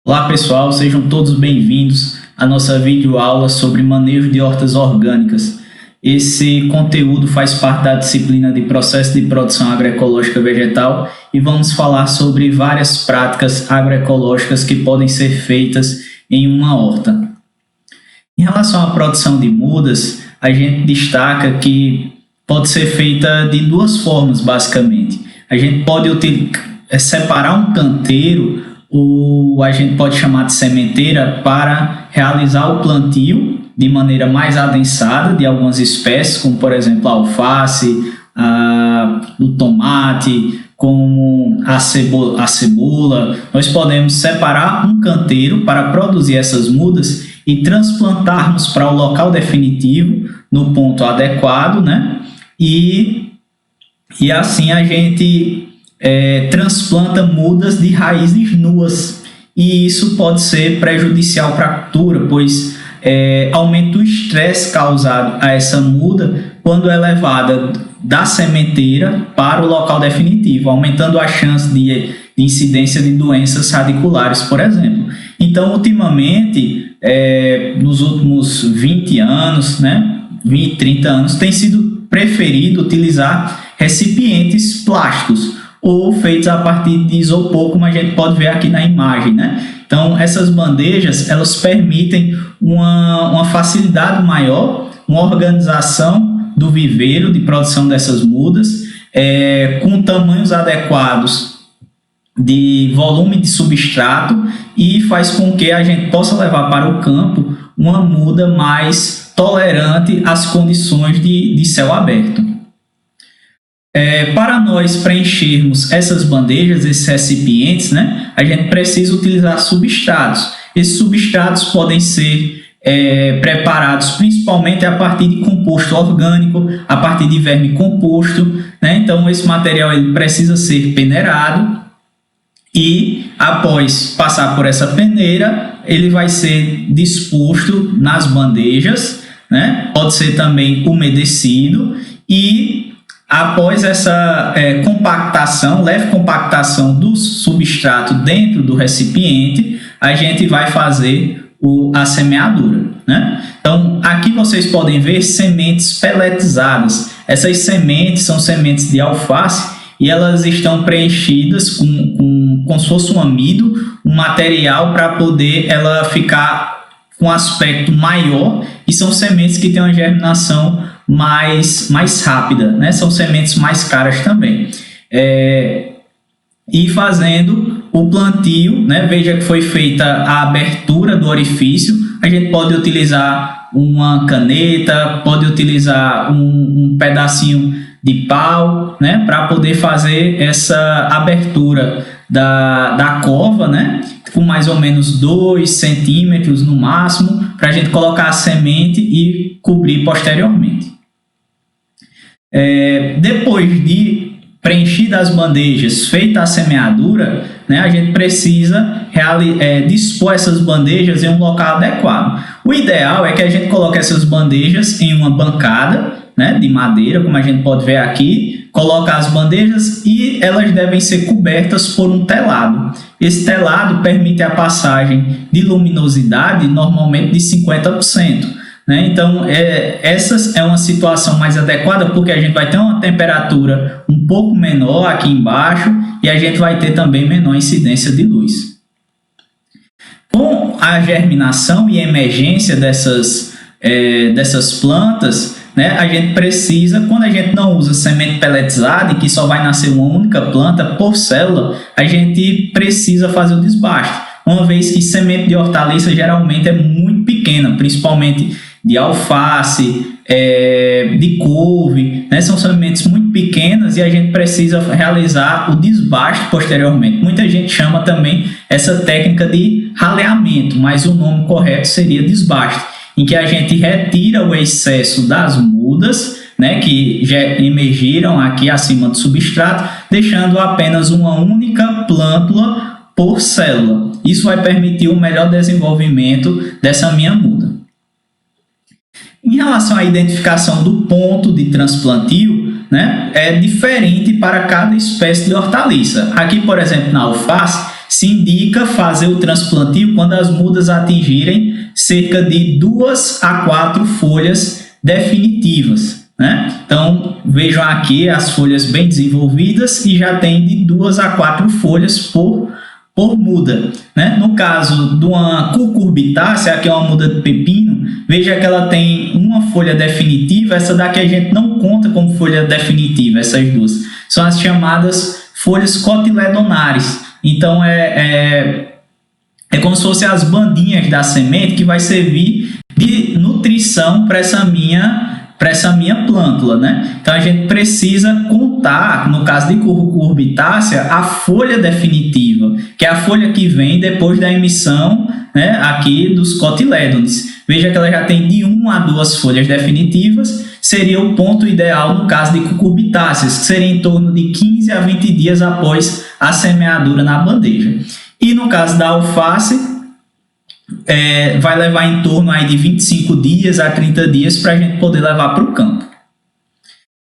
Olá pessoal, sejam todos bem-vindos à nossa videoaula sobre manejo de hortas orgânicas. Esse conteúdo faz parte da disciplina de Processo de Produção Agroecológica Vegetal e vamos falar sobre várias práticas agroecológicas que podem ser feitas em uma horta. Em relação à produção de mudas, a gente destaca que pode ser feita de duas formas, basicamente. A gente pode separar um canteiro, ou a gente pode chamar de sementeira, para realizar o plantio de maneira mais adensada de algumas espécies, como por exemplo a alface, o tomate, como a cebola. Nós podemos separar um canteiro para produzir essas mudas e transplantarmos para o local definitivo no ponto adequado, né? E assim a gente transplanta mudas de raízes nuas, e isso pode ser prejudicial para a cultura, pois aumenta o estresse causado a essa muda quando é levada da sementeira para o local definitivo, aumentando a chance de incidência de doenças radiculares, por exemplo. Então, ultimamente, nos últimos 20 anos, 20, 30 anos, tem sido preferido utilizar recipientes plásticos ou feitos a partir de isopor, como a gente pode ver aqui na imagem, Então, essas bandejas, elas permitem uma facilidade maior, uma organização do viveiro de produção dessas mudas, com tamanhos adequados de volume de substrato, e faz com que a gente possa levar para o campo uma muda mais tolerante às condições de céu aberto. Para nós preenchermos essas bandejas, esses recipientes, a gente precisa utilizar substratos. Esses substratos podem ser preparados principalmente a partir de composto orgânico, a partir de verme composto, Então, esse material ele precisa ser peneirado e, após passar por essa peneira, ele vai ser disposto nas bandejas, Pode ser também umedecido, e após essa compactação, leve compactação do substrato dentro do recipiente, a gente vai fazer a semeadura, Então, aqui vocês podem ver sementes peletizadas. Essas sementes são sementes de alface e elas estão preenchidas como se fosse um amido, um material para poder ela ficar com um aspecto maior, e são sementes que têm uma germinação mais rápida, São sementes mais caras também. E fazendo o plantio, veja que foi feita a abertura do orifício. A gente pode utilizar uma caneta, pode utilizar um pedacinho de pau, para poder fazer essa abertura da cova, com mais ou menos 2 centímetros no máximo, para a gente colocar a semente e cobrir posteriormente. Depois de preenchida as bandejas, feita a semeadura, a gente precisa dispor essas bandejas em um local adequado. O ideal é que a gente coloque essas bandejas em uma bancada, de madeira, como a gente pode ver aqui, coloca as bandejas e elas devem ser cobertas por um telado. Esse telado permite a passagem de luminosidade, normalmente de 50%. Então, essa é uma situação mais adequada, porque a gente vai ter uma temperatura um pouco menor aqui embaixo e a gente vai ter também menor incidência de luz. Com a germinação e emergência dessas plantas, a gente precisa, quando a gente não usa semente pelletizada e que só vai nascer uma única planta por célula, a gente precisa fazer o desbaste, uma vez que semente de hortaliça geralmente é muito pequena, principalmente de alface, de couve, São sementes muito pequenas e a gente precisa realizar o desbaste posteriormente. Muita gente chama também essa técnica de raleamento, mas o nome correto seria desbaste, em que a gente retira o excesso das mudas, que já emergiram aqui acima do substrato, deixando apenas uma única plântula por célula. Isso vai permitir o melhor desenvolvimento dessa minha muda. Em relação à identificação do ponto de transplantio, é diferente para cada espécie de hortaliça. Aqui, por exemplo, na alface, se indica fazer o transplantio quando as mudas atingirem cerca de 2 a 4 folhas definitivas, né? Então, vejam aqui as folhas bem desenvolvidas e já tem de 2 a 4 folhas por muda, né? No caso de uma cucurbitácea, aqui é uma muda de pepino, veja que ela tem uma folha definitiva, essa daqui a gente não conta como folha definitiva, essas duas. São as chamadas folhas cotiledonares. Então, é como se fossem as bandinhas da semente que vai servir de nutrição para essa minha plântula, né? Então, a gente precisa contar, no caso de cucurbitácea, a folha definitiva, que é a folha que vem depois da emissão, né, aqui dos cotilédones. Veja que ela já tem de 1 a 2 folhas definitivas, seria o ponto ideal no caso de cucurbitáceas, que seria em torno de 15 a 20 dias após a semeadura na bandeja. E no caso da alface, vai levar em torno aí de 25 dias a 30 dias para a gente poder levar para o campo.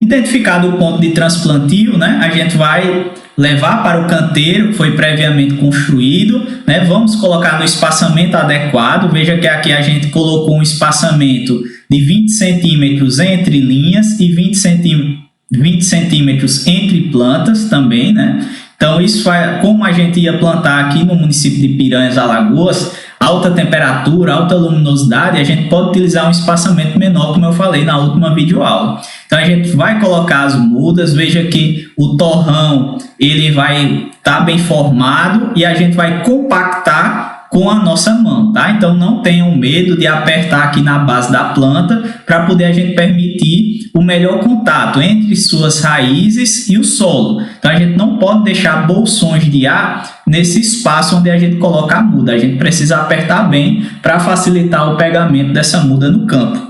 Identificado o ponto de transplantio, né, a gente vai levar para o canteiro que foi previamente construído, né, vamos colocar no espaçamento adequado. Veja que aqui a gente colocou um espaçamento de 20 centímetros entre linhas e 20 centímetros entre plantas também, né? Então, isso vai, como a gente ia plantar aqui no município de Piranhas, Alagoas, alta temperatura, alta luminosidade, a gente pode utilizar um espaçamento menor, como eu falei na última videoaula. Então, a gente vai colocar as mudas, veja que o torrão ele vai estar bem formado e a gente vai compactar com a nossa mão, tá? Então, não tenham medo de apertar aqui na base da planta para poder a gente permitir o melhor contato entre suas raízes e o solo. Então, a gente não pode deixar bolsões de ar nesse espaço onde a gente coloca a muda. A gente precisa apertar bem para facilitar o pegamento dessa muda no campo.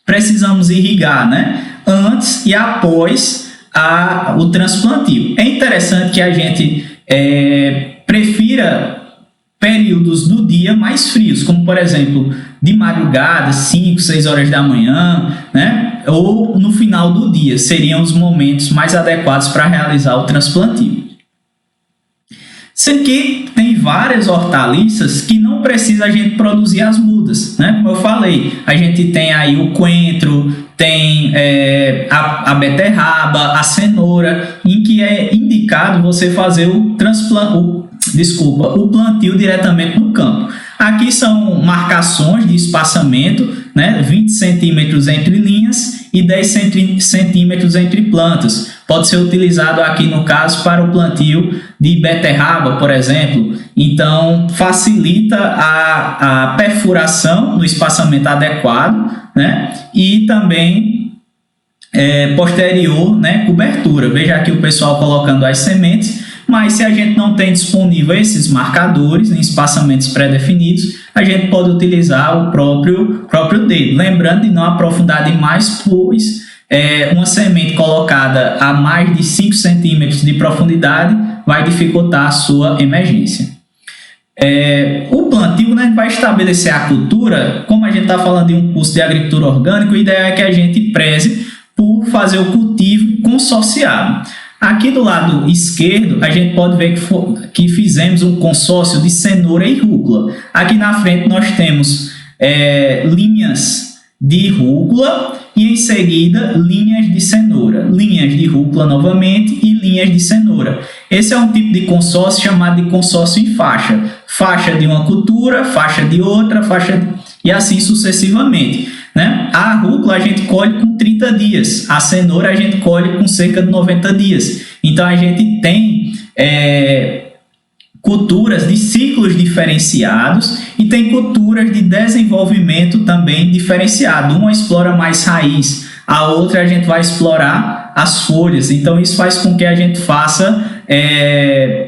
Precisamos irrigar, né, antes e após o transplantio. É interessante que a gente prefira períodos do dia mais frios, como por exemplo de madrugada, 5, 6 horas da manhã, né? Ou no final do dia, seriam os momentos mais adequados para realizar o transplantio. Sendo que tem várias hortaliças que não precisa a gente produzir as mudas, né? Como eu falei, a gente tem aí o coentro, tem a beterraba, a cenoura, em que é indicado você fazer o plantio diretamente no campo. Aqui são marcações de espaçamento, né? 20 centímetros entre linhas e 10 centímetros entre plantas. Pode ser utilizado aqui no caso para o plantio de beterraba, por exemplo. Então, facilita a perfuração no espaçamento adequado, né? E também posterior, né, cobertura. Veja aqui o pessoal colocando as sementes. Mas se a gente não tem disponível esses marcadores em espaçamentos pré-definidos, a gente pode utilizar o próprio dedo. Lembrando de não aprofundar demais, pois uma semente colocada a mais de 5 centímetros de profundidade vai dificultar a sua emergência. O plantio, né, vai estabelecer a cultura. Como a gente está falando de um curso de agricultura orgânica, o ideal é que a gente preze por fazer o cultivo consorciado. Aqui do lado esquerdo, a gente pode ver que fizemos um consórcio de cenoura e rúcula. Aqui na frente nós temos linhas de rúcula e em seguida linhas de cenoura. Linhas de rúcula novamente e linhas de cenoura. Esse é um tipo de consórcio chamado de consórcio em faixa. Faixa de uma cultura, faixa de outra, e assim sucessivamente, né? A rúcula a gente colhe com 30 dias, a cenoura a gente colhe com cerca de 90 dias. Então, a gente tem culturas de ciclos diferenciados e tem culturas de desenvolvimento também diferenciado. Uma explora mais raiz, a outra a gente vai explorar as folhas. Então, isso faz com que a gente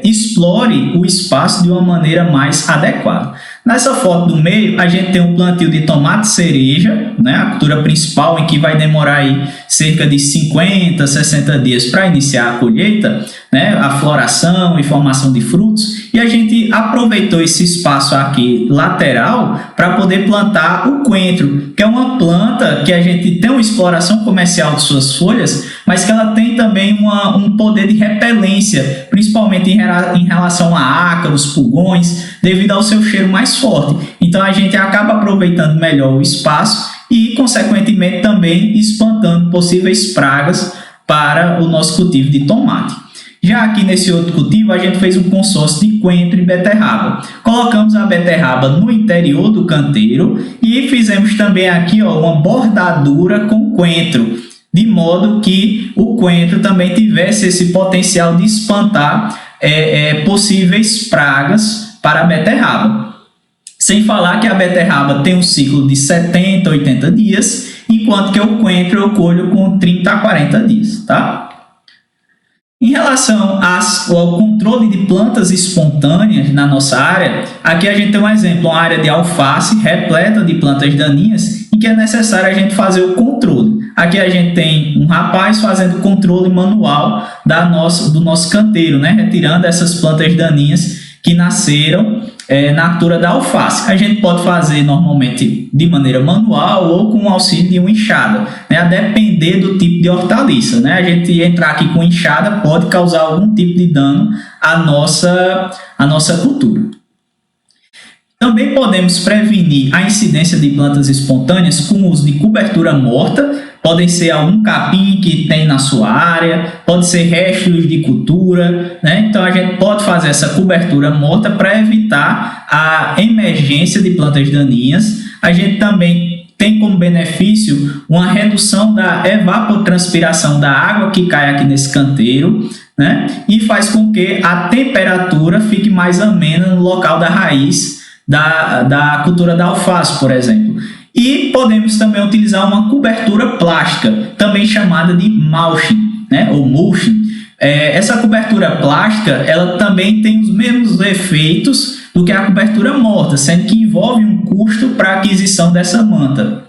explore o espaço de uma maneira mais adequada. Nessa foto do meio, a gente tem um plantio de tomate cereja, né, a cultura principal, em que vai demorar aí cerca de 50, 60 dias para iniciar a colheita. né, a floração e formação de frutos, e a gente aproveitou esse espaço aqui lateral para poder plantar o coentro, que é uma planta que a gente tem uma exploração comercial de suas folhas, mas que ela tem também um poder de repelência, principalmente em relação a ácaros, pulgões, devido ao seu cheiro mais forte. Então a gente acaba aproveitando melhor o espaço e, consequentemente, também espantando possíveis pragas para o nosso cultivo de tomate. Já aqui nesse outro cultivo, a gente fez um consórcio de coentro e beterraba. Colocamos a beterraba no interior do canteiro e fizemos também aqui uma bordadura com coentro, de modo que o coentro também tivesse esse potencial de espantar possíveis pragas para a beterraba. Sem falar que a beterraba tem um ciclo de 70 a 80 dias, enquanto que o coentro eu colho com 30 a 40 dias, tá? Em relação ao controle de plantas espontâneas na nossa área, aqui a gente tem um exemplo, uma área de alface repleta de plantas daninhas em que é necessário a gente fazer o controle. Aqui a gente tem um rapaz fazendo controle manual do nosso canteiro, né? Retirando essas plantas daninhas que nasceram na cultura da alface. A gente pode fazer normalmente de maneira manual ou com o auxílio de uma enxada, né? A depender do tipo de hortaliça, né? A gente entrar aqui com enxada pode causar algum tipo de dano à nossa cultura. Também podemos prevenir a incidência de plantas espontâneas com o uso de cobertura morta. Podem ser algum capim que tem na sua área, pode ser restos de cultura, né? Então a gente pode fazer essa cobertura morta para evitar a emergência de plantas daninhas. A gente também tem como benefício uma redução da evapotranspiração da água que cai aqui nesse canteiro, né? E faz com que a temperatura fique mais amena no local da raiz da cultura da alface, por exemplo. E podemos também utilizar uma cobertura plástica, também chamada de mulching, né? Ou mulching. Essa cobertura plástica ela também tem os mesmos efeitos do que a cobertura morta, sendo que envolve um custo para a aquisição dessa manta.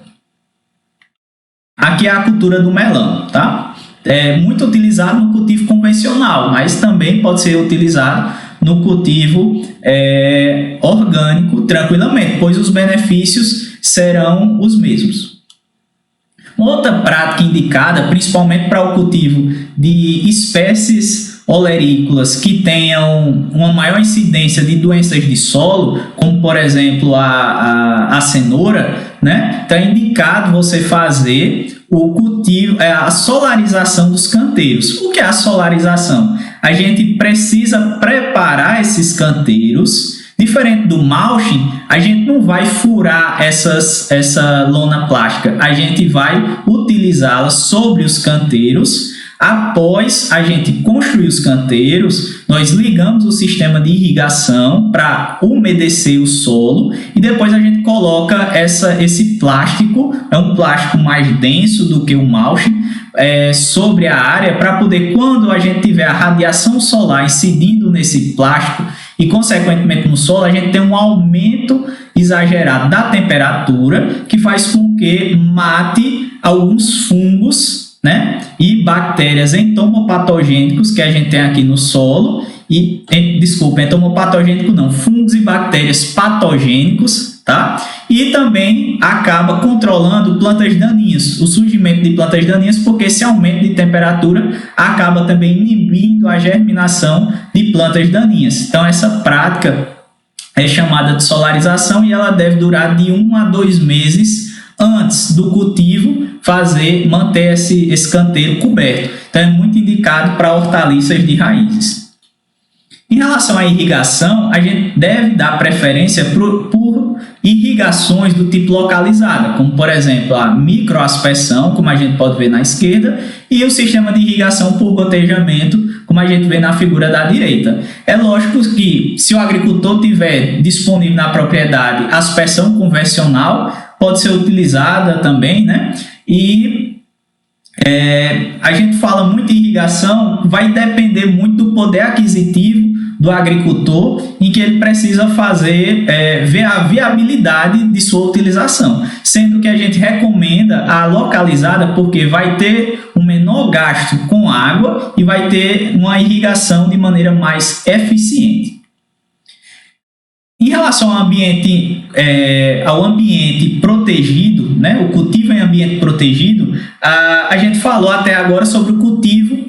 Aqui é a cultura do melão, tá? É muito utilizado no cultivo convencional, mas também pode ser utilizado no cultivo orgânico tranquilamente, pois os benefícios serão os mesmos. Outra prática indicada, principalmente para o cultivo de espécies olerícolas que tenham uma maior incidência de doenças de solo, como por exemplo a cenoura, né? Então é indicado você fazer o cultivo, a solarização dos canteiros. O que é a solarização? A gente precisa preparar esses canteiros. Diferente do mulching, a gente não vai furar essa lona plástica, a gente vai utilizá-la sobre os canteiros. Após a gente construir os canteiros, nós ligamos o sistema de irrigação para umedecer o solo e depois a gente coloca esse plástico, é um plástico mais denso do que o mulching, sobre a área para poder, quando a gente tiver a radiação solar incidindo nesse plástico e, consequentemente, no solo, a gente tem um aumento exagerado da temperatura que faz com que mate alguns fungos, né, e bactérias entomopatogênicos que a gente tem aqui no solo, entomopatogênico não, fungos e bactérias patogênicos, tá? E também acaba controlando plantas daninhas, o surgimento de plantas daninhas, porque esse aumento de temperatura acaba também inibindo a germinação de plantas daninhas. Então essa prática é chamada de solarização e ela deve durar de 1 a 2 meses antes do cultivo manter esse canteiro coberto. Então é muito indicado para hortaliças de raízes. Em relação à irrigação, a gente deve dar preferência por irrigações do tipo localizada, como por exemplo a microaspersão, como a gente pode ver na esquerda, e o sistema de irrigação por gotejamento, como a gente vê na figura da direita. É lógico que se o agricultor tiver disponível na propriedade aspersão convencional, pode ser utilizada também, né? E a gente fala muito em irrigação, vai depender muito do poder aquisitivo do agricultor em que ele precisa fazer, ver a viabilidade de sua utilização, sendo que a gente recomenda a localizada porque vai ter um menor gasto com água e vai ter uma irrigação de maneira mais eficiente. Em relação ao ambiente protegido, né, o cultivo em ambiente protegido, a gente falou até agora sobre o cultivo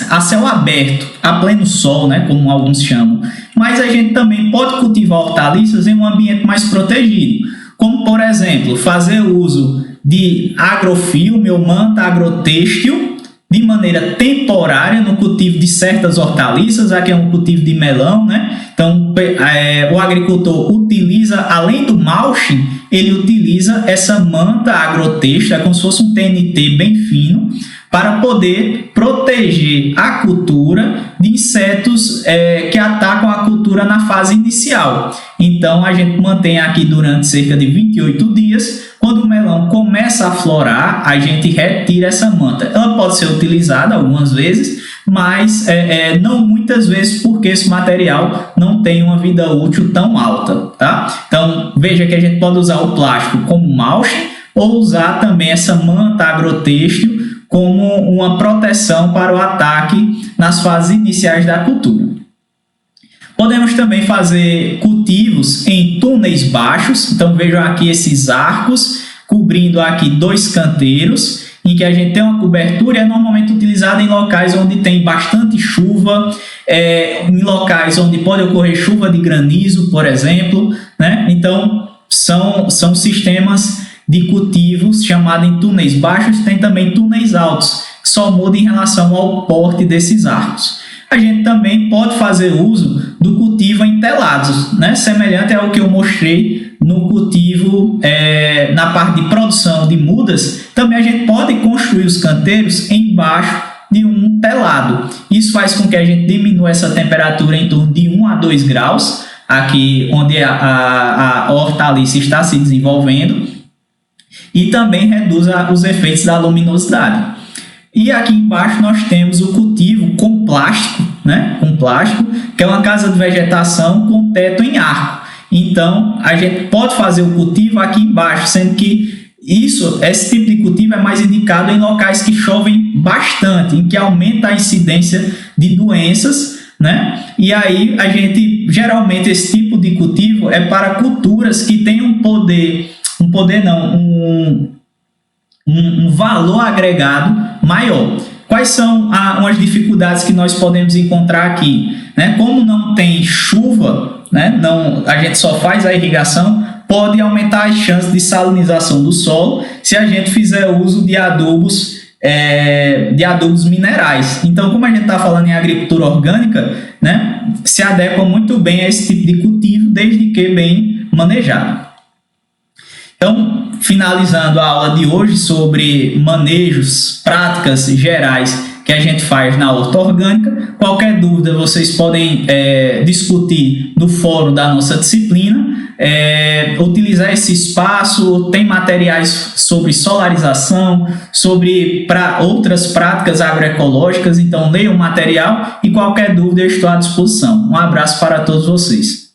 a céu aberto, a pleno sol, né, como alguns chamam. Mas a gente também pode cultivar hortaliças em um ambiente mais protegido, como, por exemplo, fazer uso de agrofilme ou manta agrotêxtil de maneira temporária no cultivo de certas hortaliças. Aqui é um cultivo de melão, né? Então, o agricultor utiliza, além do mulching, ele utiliza essa manta agrotêxtil, é como se fosse um TNT bem fino, para poder proteger a cultura de insetos que atacam a cultura na fase inicial. Então, a gente mantém aqui durante cerca de 28 dias. Quando o melão começa a florar, a gente retira essa manta. Ela pode ser utilizada algumas vezes, mas não muitas vezes, porque esse material não tem uma vida útil tão alta, tá? Então, veja que a gente pode usar o plástico como mulching ou usar também essa manta agrotêxtil como uma proteção para o ataque nas fases iniciais da cultura. Podemos também fazer cultivos em túneis baixos. Então, vejam aqui esses arcos cobrindo aqui 2 canteiros, em que a gente tem uma cobertura e é normalmente utilizada em locais onde tem bastante chuva, em locais onde pode ocorrer chuva de granizo, por exemplo, né? Então, são sistemas de cultivos chamados em túneis baixos. Tem também túneis altos, que só muda em relação ao porte desses arcos. A gente também pode fazer uso do cultivo em telados, né? Semelhante ao que eu mostrei no cultivo, na parte de produção de mudas. Também a gente pode construir os canteiros embaixo de um telado. Isso faz com que a gente diminua essa temperatura em torno de 1 a 2 graus, aqui onde a hortaliça está se desenvolvendo, e também reduz os efeitos da luminosidade. E aqui embaixo nós temos o cultivo com plástico, né? Com plástico, que é uma casa de vegetação com teto em arco. Então, a gente pode fazer o cultivo aqui embaixo, sendo que esse tipo de cultivo é mais indicado em locais que chovem bastante, em que aumenta a incidência de doenças, né? E aí, geralmente, esse tipo de cultivo é para culturas que têm um valor agregado maior. Quais são umas dificuldades que nós podemos encontrar aqui, né? Como não tem chuva, né? A gente só faz a irrigação, pode aumentar as chances de salinização do solo se a gente fizer uso de adubos minerais. Então, como a gente está falando em agricultura orgânica, né? Se adequa muito bem a esse tipo de cultivo, desde que bem manejado. Então, finalizando a aula de hoje sobre manejos, práticas gerais que a gente faz na horta orgânica. Qualquer dúvida vocês podem discutir no fórum da nossa disciplina, utilizar esse espaço. Tem materiais sobre solarização, sobre outras práticas agroecológicas, então leiam o material e qualquer dúvida eu estou à disposição. Um abraço para todos vocês.